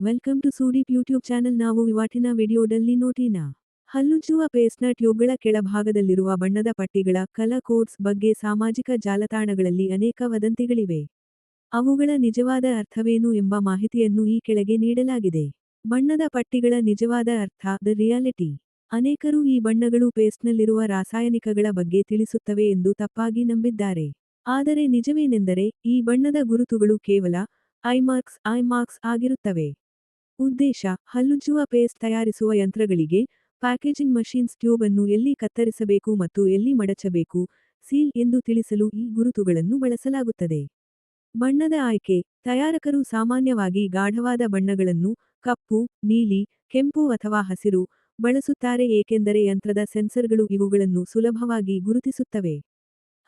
Welcome to Sudeep YouTube channel. ನಾವು ಇವತ್ತಿನ ವಿಡಿಯೋದಲ್ಲಿ ನೋಟಿನ ಹಲ್ಲುಜ್ಜುವ ಪೇಸ್ಟ್ನ ಟ್ಯೂಬ್ಗಳ ಕೆಳಭಾಗದಲ್ಲಿರುವ ಬಣ್ಣದ ಪಟ್ಟಿಗಳ ಕಲರ್ ಕೋಡ್ಸ್ ಬಗ್ಗೆ ಸಾಮಾಜಿಕ ಜಾಲತಾಣಗಳಲ್ಲಿ ಅನೇಕ ವದಂತಿಗಳಿವೆ. ಅವುಗಳ ನಿಜವಾದ ಅರ್ಥವೇನು ಎಂಬ ಮಾಹಿತಿಯನ್ನು ಈ ಕೆಳಗೆ ನೀಡಲಾಗಿದೆ. ಬಣ್ಣದ ಪಟ್ಟಿಗಳ ನಿಜವಾದ ಅರ್ಥ, ದ ರಿಯಾಲಿಟಿ. ಅನೇಕರು ಈ ಬಣ್ಣಗಳು ಪೇಸ್ಟ್ನಲ್ಲಿರುವ ರಾಸಾಯನಿಕಗಳ ಬಗ್ಗೆ ತಿಳಿಸುತ್ತವೆ ಎಂದು ತಪ್ಪಾಗಿ ನಂಬಿದ್ದಾರೆ. ಆದರೆ ನಿಜವೇನೆಂದರೆ, ಈ ಬಣ್ಣದ ಗುರುತುಗಳು ಕೇವಲ ಐಮಾರ್ಕ್ಸ್ ಆಗಿರುತ್ತವೆ. ಉದ್ದೇಶ: ಹಲ್ಲುಜ್ಜುವ ಪೇಸ್ಟ್ ತಯಾರಿಸುವ ಯಂತ್ರಗಳಿಗೆ, ಪ್ಯಾಕೇಜಿಂಗ್ ಮಷೀನ್ಸ್ ಟ್ಯೂಬ್ ಅನ್ನು ಎಲ್ಲಿ ಕತ್ತರಿಸಬೇಕು ಮತ್ತು ಎಲ್ಲಿ ಮಡಚಬೇಕು, ಸೀಲ್ ಎಂದು ತಿಳಿಸಲು ಈ ಗುರುತುಗಳನ್ನು ಬಳಸಲಾಗುತ್ತದೆ. ಬಣ್ಣದ ಆಯ್ಕೆ: ತಯಾರಕರು ಸಾಮಾನ್ಯವಾಗಿ ಗಾಢವಾದ ಬಣ್ಣಗಳನ್ನು, ಕಪ್ಪು, ನೀಲಿ, ಕೆಂಪು ಅಥವಾ ಹಸಿರು, ಬಳಸುತ್ತಾರೆ ಏಕೆಂದರೆ ಯಂತ್ರದ ಸೆನ್ಸರ್ಗಳು ಇವುಗಳನ್ನು ಸುಲಭವಾಗಿ ಗುರುತಿಸುತ್ತವೆ.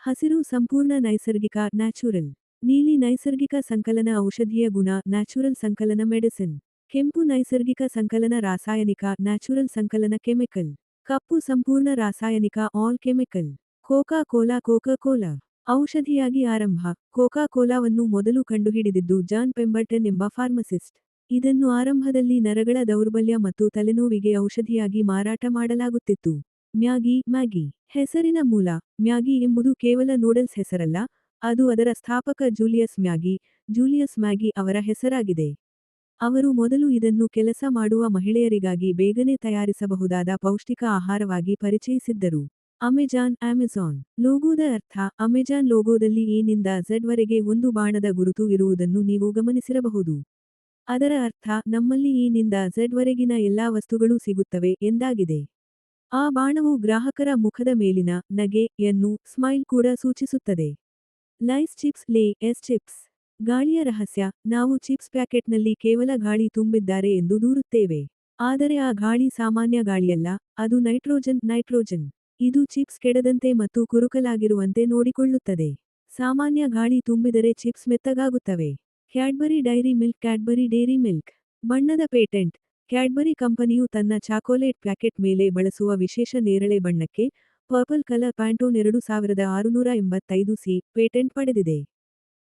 ಹಸಿರು ಸಂಪೂರ್ಣ ನೈಸರ್ಗಿಕ ನ್ಯಾಚುರಲ್. ನೀಲಿ ನೈಸರ್ಗಿಕ ಸಂಕಲನ ಔಷಧೀಯ ಗುಣ ನ್ಯಾಚುರಲ್ ಸಂಕಲನ ಮೆಡಿಸಿನ್. ಕೆಂಪು ನೈಸರ್ಗಿಕ ಸಂಕಲನ ರಾಸಾಯನಿಕ ನ್ಯಾಚುರಲ್ ಸಂಕಲನ ಕೆಮಿಕಲ್. ಕಪ್ಪು ಸಂಪೂರ್ಣ ರಾಸಾಯನಿಕ ಆಲ್ ಕೆಮಿಕಲ್. ಕೋಕಾ ಕೋಲಾ ಔಷಧಿಯಾಗಿ ಆರಂಭ. ಕೋಕಾ ಕೋಲಾವನ್ನು ಮೊದಲು ಕಂಡುಹಿಡಿದಿದ್ದು ಜಾನ್ ಪೆಂಬರ್ಟನ್ ಎಂಬ ಫಾರ್ಮಸಿಸ್ಟ್. ಇದನ್ನು ಆರಂಭದಲ್ಲಿ ನರಗಳ ದೌರ್ಬಲ್ಯ ಮತ್ತು ತಲೆನೋವಿಗೆ ಔಷಧಿಯಾಗಿ ಮಾರಾಟ ಮಾಡಲಾಗುತ್ತಿತ್ತು. ಮ್ಯಾಗಿ ಹೆಸರಿನ ಮೂಲ: ಮ್ಯಾಗಿ ಎಂಬುದು ಕೇವಲ ನೂಡಲ್ಸ್ ಹೆಸರಲ್ಲ, ಅದು ಅದರ ಸ್ಥಾಪಕ ಜೂಲಿಯಸ್ ಮ್ಯಾಗಿ ಅವರ ಹೆಸರಾಗಿದೆ. ಅವರು ಮೊದಲು ಇದನ್ನು ಕೆಲಸ ಮಾಡುವ ಮಹಿಳೆಯರಿಗಾಗಿ ಬೇಗನೆ ತಯಾರಿಸಬಹುದಾದ ಪೌಷ್ಟಿಕ ಆಹಾರವಾಗಿ ಪರಿಚಯಿಸಿದ್ದರು. ಅಮೆಜಾನ್ ಲೋಗೋದ ಅರ್ಥ: ಅಮೆಜಾನ್ ಲೋಗೋದಲ್ಲಿ ಎ ನಿಂದ ಝೆಡ್ ವರೆಗೆ ಒಂದು ಬಾಣದ ಗುರುತು ಇರುವುದನ್ನು ನೀವು ಗಮನಿಸಿರಬಹುದು. ಅದರ ಅರ್ಥ ನಮ್ಮಲ್ಲಿ ಎ ನಿಂದ ಝೆಡ್ ವರೆಗಿನ ಎಲ್ಲಾ ವಸ್ತುಗಳೂ ಸಿಗುತ್ತವೆ ಎಂದಾಗಿದೆ. ಆ ಬಾಣವು ಗ್ರಾಹಕರ ಮುಖದ ಮೇಲಿನ ನಗೆಯನ್ನು ಸ್ಮೈಲ್ ಕೂಡ ಸೂಚಿಸುತ್ತದೆ. Lies chips. ಗಾಳಿಯ ರಹಸ್ಯ: ನಾವು ಚಿಪ್ಸ್ ಪ್ಯಾಕೆಟ್ನಲ್ಲಿ ಕೇವಲ ಗಾಳಿ ತುಂಬಿದ್ದಾರೆ ಎಂದು ದೂರುತ್ತೇವೆ. ಆದರೆ ಆ ಗಾಳಿ ಸಾಮಾನ್ಯ ಗಾಳಿಯಲ್ಲ, ಅದು ನೈಟ್ರೋಜನ್. ಇದು ಚಿಪ್ಸ್ ಕೆಡದಂತೆ ಮತ್ತು ಕುರುಕಲಾಗಿರುವಂತೆ ನೋಡಿಕೊಳ್ಳುತ್ತದೆ. ಸಾಮಾನ್ಯ ಗಾಳಿ ತುಂಬಿದರೆ ಚಿಪ್ಸ್ ಮೆತ್ತಗಾಗುತ್ತವೆ. Cadbury Dairy Milk. ಬಣ್ಣದ ಪೇಟೆಂಟ್: ಕ್ಯಾಡ್ಬರಿ ಕಂಪನಿಯು ತನ್ನ ಚಾಕೊಲೇಟ್ ಪ್ಯಾಕೆಟ್ ಮೇಲೆ ಬಳಸುವ ವಿಶೇಷ ನೇರಳೆ ಬಣ್ಣಕ್ಕೆ, purple colour Pantone 2685C patent ಪಡೆದಿದೆ.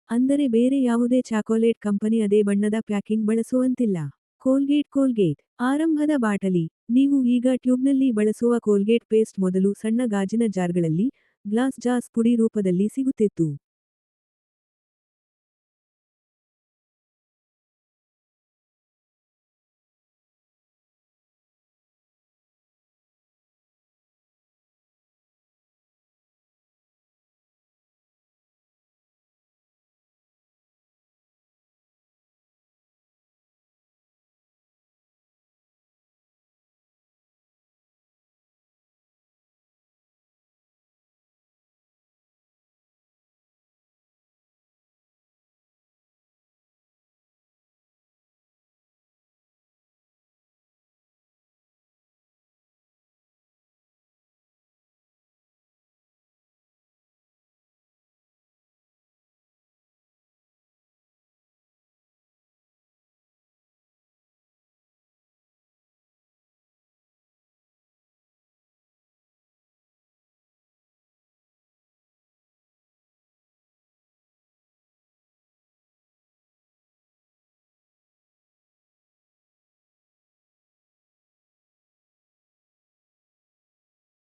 ಅಂದರೆ ಬೇರೆ ಯಾವುದೇ ಚಾಕೊಲೇಟ್ ಕಂಪನಿ ಅದೇ ಬಣ್ಣದ ಪ್ಯಾಕಿಂಗ್ ಬಳಸುವಂತಿಲ್ಲ. ಕೋಲ್ಗೇಟ್ ಆರಂಭದ ಬಾಟಲಿ: ನೀವು ಈಗ ಟ್ಯೂಬ್ನಲ್ಲಿ ಬಳಸುವ ಕೋಲ್ಗೇಟ್ ಪೇಸ್ಟ್ ಮೊದಲು ಸಣ್ಣ ಗಾಜಿನ ಜಾರ್ಗಳಲ್ಲಿ, ಗ್ಲಾಸ್ ಜಾರ್ಸ್ ಪುಡಿ ರೂಪದಲ್ಲಿ ಸಿಗುತ್ತಿತ್ತು.